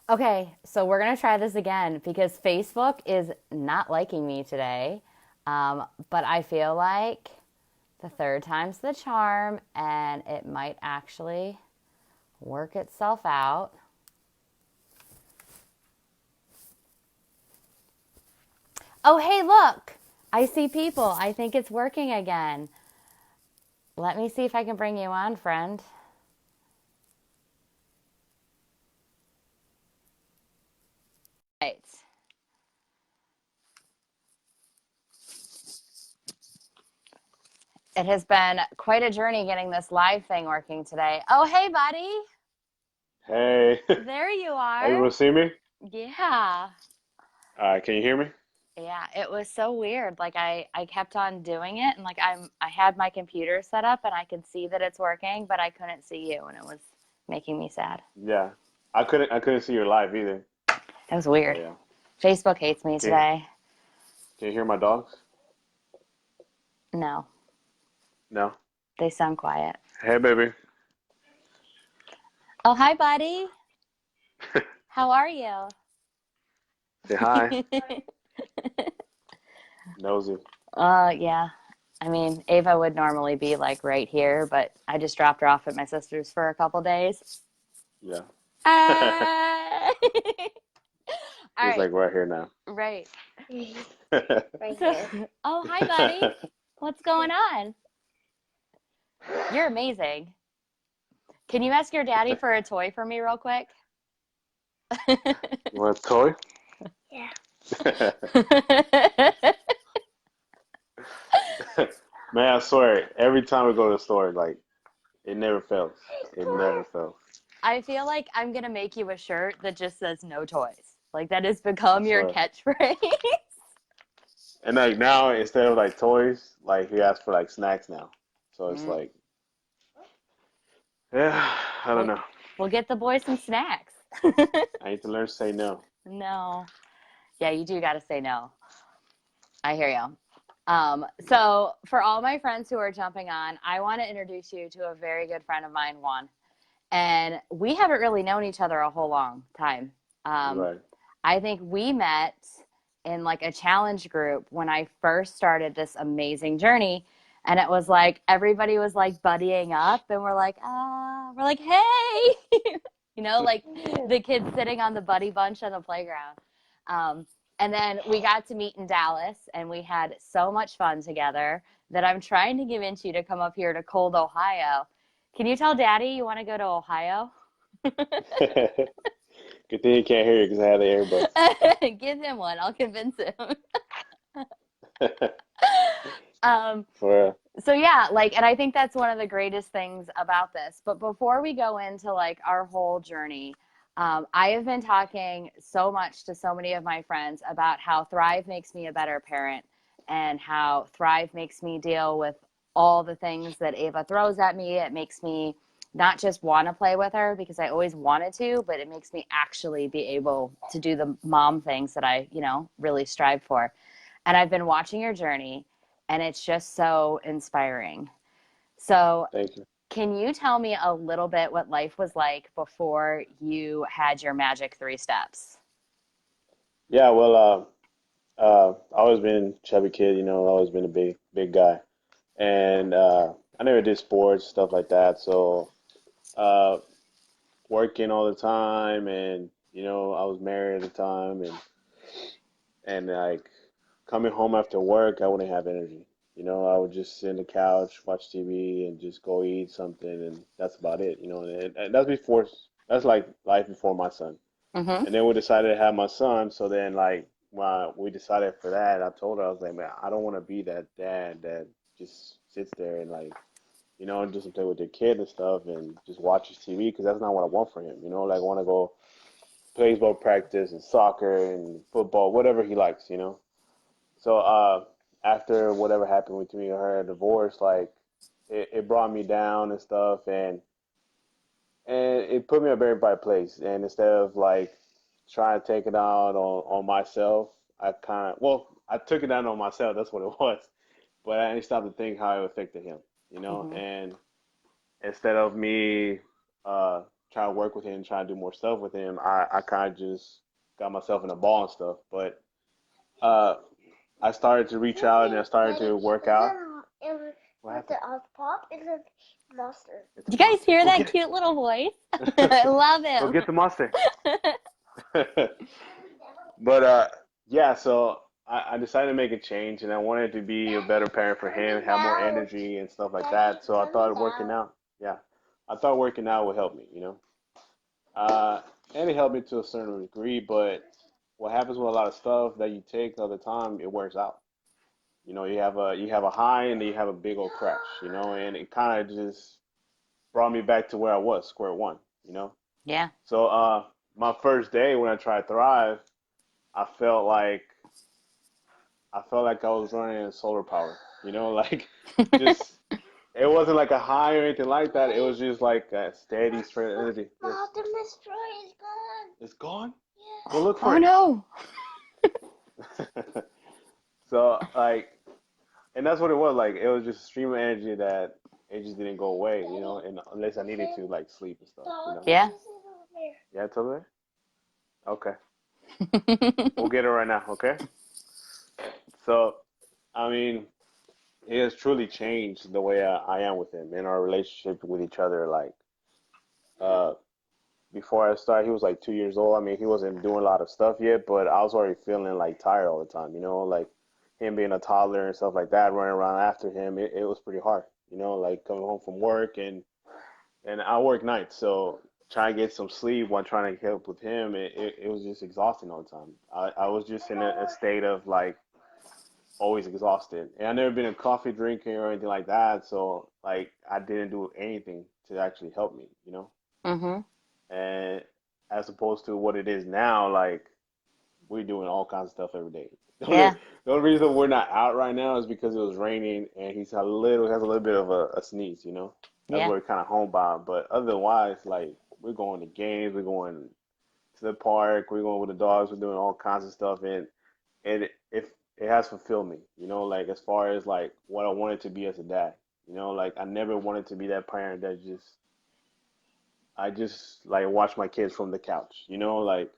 Okay, so we're gonna try this again because Facebook is not liking me today. But I feel like the third time's the charm and it might actually work itself out. Oh, hey, look! I see people. I think it's working again. Let me see if I can bring you on, friend. Right. It has been quite a journey getting this live thing working today. Oh, hey, buddy. Hey, There you are. everyone see me? Yeah. Can you hear me? Yeah, it was so weird. Like I kept on doing it and like I had my computer set up and I could see that it's working, but I couldn't see you and it was making me sad. Yeah, I couldn't see your live either. It was So weird. yeah, Facebook hates me can today. can you hear my dogs? No, No. they sound quiet. Hey, baby. Oh, hi, buddy. How are you? Say hi. Nosy. Yeah. I mean, Ava would normally be like right here, but I just dropped her off at my sister's for a couple days. Yeah. Ah! All He's right, like right here now. right. So, oh, hi, buddy. What's going on? You're amazing. Can you ask your daddy for a toy for me real quick? You want a toy? Man, I swear, every time we go to the store, like it never fails. It never fails. I feel like I'm gonna make you a shirt that just says no toys. Like that has I become your swear. catchphrase. And like now, instead of like toys, like he asks for like snacks now. So it's Mm, like, yeah, I don't we'll, know. we'll get the boys some snacks. I need to learn to say no. No. Yeah, you do gotta say no. I hear you. Yeah. So for all my friends who are jumping on, I want to introduce you to a very good friend of mine, Juan. And we haven't really known each other a whole long time. Um, Right. I think we met in like a challenge group when I first started this amazing journey. And it was like everybody was like buddying up, and we're like, hey, like the kids sitting on the buddy bunch on the playground. Um, and then we got to meet in Dallas, and we had so much fun together that I'm trying to convince you to come up here to cold Ohio. Can you tell Daddy you want to go to Ohio? Good thing you can't hear you because I have the earbuds. Give him one. I'll convince him. Um, For so yeah, like, and I think that's one of the greatest things about this. But before we go into like our whole journey, I have been talking so much to so many of my friends about how Thrive makes me a better parent and how Thrive makes me deal with all the things that Ava throws at me. It makes me not just want to play with her because I always wanted to, but it makes me actually be able to do the mom things that I, really strive for. And I've been watching your journey and it's just so inspiring. So, thank you. can you tell me a little bit what life was like before you had your magic three steps? Yeah, well, always been a chubby kid, always been a big guy, and I never did sports stuff like that. So uh, working all the time, and I was married at the time, and like coming home after work, I wouldn't have energy. I would just sit on the couch, watch TV, and just go eat something, and that's about it. And that's like life before my son. Mm-hmm. And then we decided to have my son. So then, like, when we decided for that, I told her, I was like, man, I don't want to be that dad that just sits there and like, just play with their kid and stuff and just watches TV because that's not what I want for him. Like I want to go baseball practice and soccer and football, whatever he likes. So after whatever happened between me and her, divorce, like it brought me down and stuff, and it put me in a very bad place. And instead of like trying to take it out on myself, I took it down on myself. That's what it was. But I didn't stop to think how it affected him. Mm-hmm. And instead of me uh, try to work with him, try to do more stuff with him, I kind of just got myself in a ball and stuff. But uh, I started to reach out and I started to work out. What happened? The pop is a monster. It's Did a you guys monster. hear Go that get cute little voice? I it. love Go him. get the monster. But yeah, so I decided to make a change, and I wanted to be a better parent for him, have more energy and stuff like that. So I thought working out, yeah, I thought working out would help me, you know. Uh, and it helped me to a certain degree, but what happens with a lot of stuff that you take all the time, it wears out. You know, you have a high and then you have a big old crash, you know, and it kind of just brought me back to where I was, square one, you know. Yeah. So my first day when I tried Thrive, I felt like I felt like I was running in solar power, you know, like just it wasn't like a high or anything like that. It was just like a steady, straight energy. Yes. The destroyer is gone. It's gone? Yeah. Go look for Oh it. no. So like, and that's what it was like. It was just a stream of energy that it just didn't go away, you know, and unless I needed to like sleep and stuff, you know. Yeah. Yeah, it's over there. Okay, we'll get it right now. Okay. So, I mean, it has truly changed the way I am with him and our relationship with each other. Like, uh, before I started, he was like 2 years old. I mean, he wasn't doing a lot of stuff yet, but I was already feeling like tired all the time, you know, like him being a toddler and stuff like that, running around after him. It was pretty hard, you know, like coming home from work and I work nights, so trying to get some sleep while trying to help with him, it was just exhausting all the time. I was just in a state of like always exhausted. And I've never been a coffee drinker or anything like that, so like I didn't do anything to actually help me, you know? Mhm. And as opposed to what it is now, like we're doing all kinds of stuff every day. Yeah. The only reason we're not out right now is because it was raining and he's has a little bit of a sneeze, you know? That's Yeah. where we're kind of homebound. But otherwise, like we're going to games, we're going to the park, we're going with the dogs, we're doing all kinds of stuff, and if it has fulfilled me, you know, like as far as like what I wanted to be as a dad, you know, like I never wanted to be that parent that just I just like watch my kids from the couch, you know, like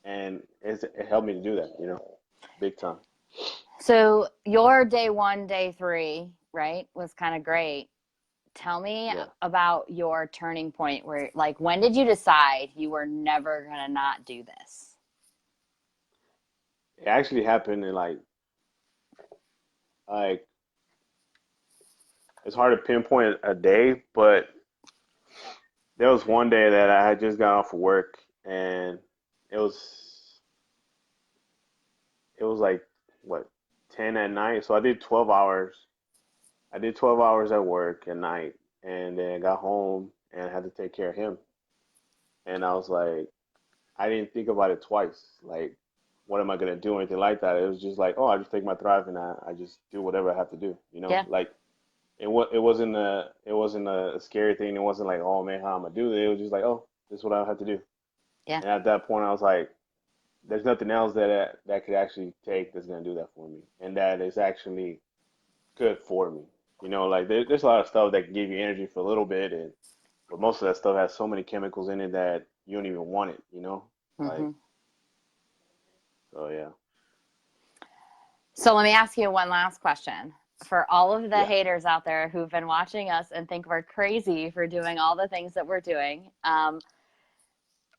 and it helped me to do that, you know, big time. So your day 1, day 3, right, was kind of great. Tell me Yeah, about your turning point where, like, when did you decide you were never gonna not do this? it actually happened in like it's hard to pinpoint a day, but there was one day that I had just got off of work and it was it was like what 10 at night, so I did 12 hours at work at night, and then I got home and I had to take care of him. And I was like, I didn't think about it twice. Like, what am I gonna do? Anything like that? It was just like, oh, I just take my Thrive and I just do whatever I have to do. You know, Yeah. like it wasn't a scary thing. It wasn't like, oh man, how am I gonna do it? It was just like, oh, this is what I have to do. Yeah. And at that point, I was like, there's nothing else that could actually take that's gonna do that for me, and that is actually good for me. You know, like there's a lot of stuff that can give you energy for a little bit, and but most of that stuff has so many chemicals in it that you don't even want it. You know, like Hmm. so yeah, So let me ask you one last question. For all of the yeah. haters out there who've been watching us and think we're crazy for doing all the things that we're doing,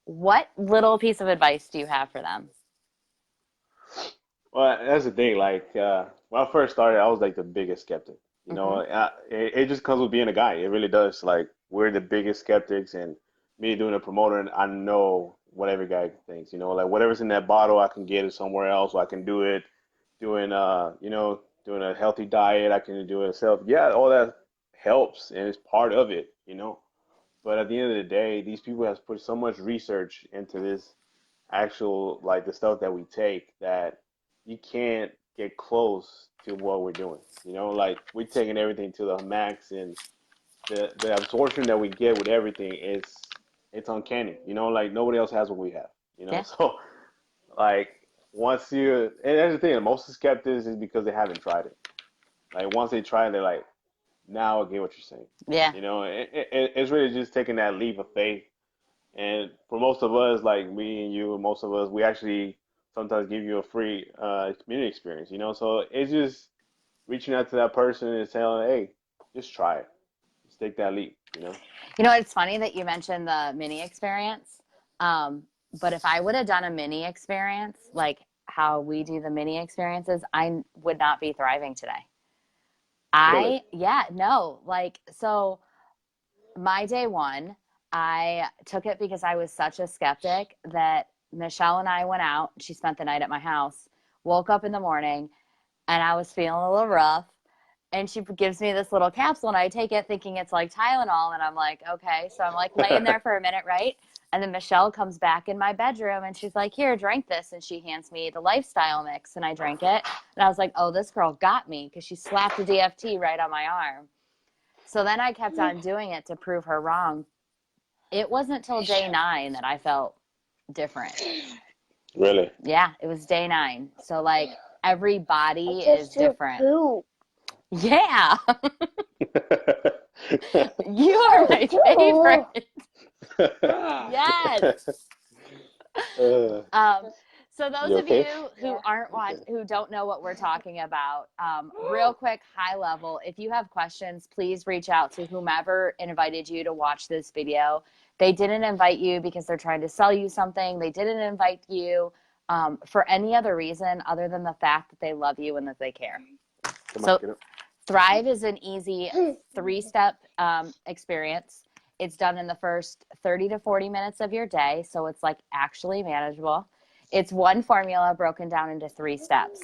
what little piece of advice do you have for them? Well, that's the thing. Like when I first started, I was like the biggest skeptic. You Hmm. know, it just comes with being a guy. It really does. Like we're the biggest skeptics, and me doing a promoter, and I know what every guy thinks. You know, like whatever's in that bottle, I can get it somewhere else. Or I can do it doing doing a healthy diet. I can do it self. Yeah, all that helps and it's part of it. You know, but at the end of the day, these people have put so much research into this actual like the stuff that we take that you can't get close to what we're doing. You know, like we're taking everything to the max, and the absorption that we get with everything is it's uncanny. You know, like nobody else has what we have. You know, Yeah. so like once you and that's the thing, most of the skeptics is because they haven't tried it. Like once they try it, they're like, now I get what you're saying. Yeah. You know, it's really just taking that leap of faith And for most of us, like me and you, most of us, we actually sometimes give you a free community experience, you know? So it's just reaching out to that person and saying, hey, just try it. Just take that leap, you know? You know, it's funny that you mentioned the mini experience. Um, but if I would have done a mini experience, like how we do the mini experiences, I would not be thriving today. Really? Yeah, no, like, so my day one, I took it because I was such a skeptic that Michelle and I went out. She spent the night at my house, woke up in the morning, and I was feeling a little rough. And she gives me this little capsule, and I take it thinking it's like Tylenol. And I'm like, okay. So I'm like laying there for a minute, right? And then Michelle comes back in my bedroom and she's like, here, drink this. And she hands me the lifestyle mix, and I drank it. And I was like, oh, this girl got me, because she slapped a DFT right on my arm. So then I kept on doing it to prove her wrong. It wasn't till day 9 that I felt different. Really? Yeah, it was day 9. So like every body is different. Yeah, you are my favorite. Yes. Um, so those You of you okay? who aren't who don't know what we're talking about, real quick, high level, if you have questions, please reach out to whomever invited you to watch this video. They didn't invite you because they're trying to sell you something. They didn't invite you for any other reason other than the fact that they love you and that they care. Come on, So get up. Thrive is an easy 3-step experience. It's done in the first 30 to 40 minutes of your day, so it's like actually manageable. It's one formula broken down into 3 steps.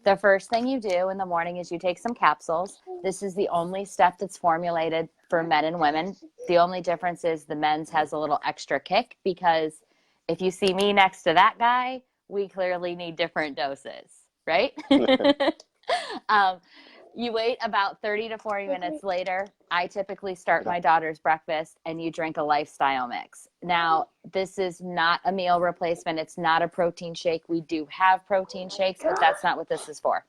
The first thing you do in the morning is you take some capsules. This is the only step that's formulated for men and women. The only difference is the men's has a little extra kick, because if you see me next to that guy, we clearly need different doses, right? um, you wait about 30 to 40 minutes later. I typically start my daughter's breakfast, and you drink a lifestyle mix. Now, this is not a meal replacement. It's not a protein shake. We do have protein shakes, but that's not what this is for.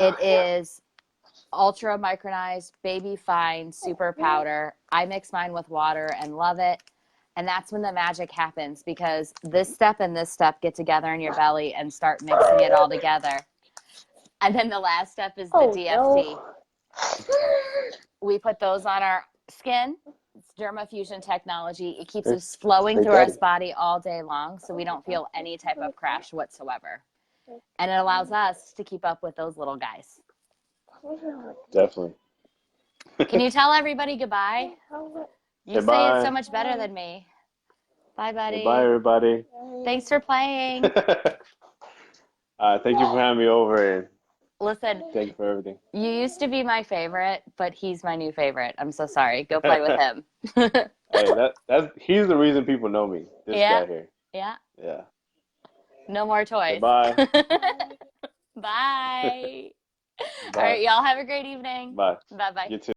It is ultra micronized, baby fine, super powder. I mix mine with water and love it. And that's when the magic happens, because this step and this step get together in your belly and start mixing it all together. And then the last step is the DFT. No. We put those on our skin. It's dermafusion technology. It keeps us flowing through our body all day long, so we don't feel any type of crash whatsoever. And it allows us to keep up with those little guys. Definitely. Can you tell everybody goodbye? You say it so much better than me. Bye, buddy. Hey, bye, everybody. Thanks for playing. Thank you for having me over, and listen, thank you for everything. You used to be my favorite, but he's my new favorite. I'm so sorry. Go play with him. Hey, he's the reason people know me. This guy here. Yeah. Yeah. No more toys. Bye. Bye. Bye. All right, y'all have a great evening. Bye. Bye-bye. You too.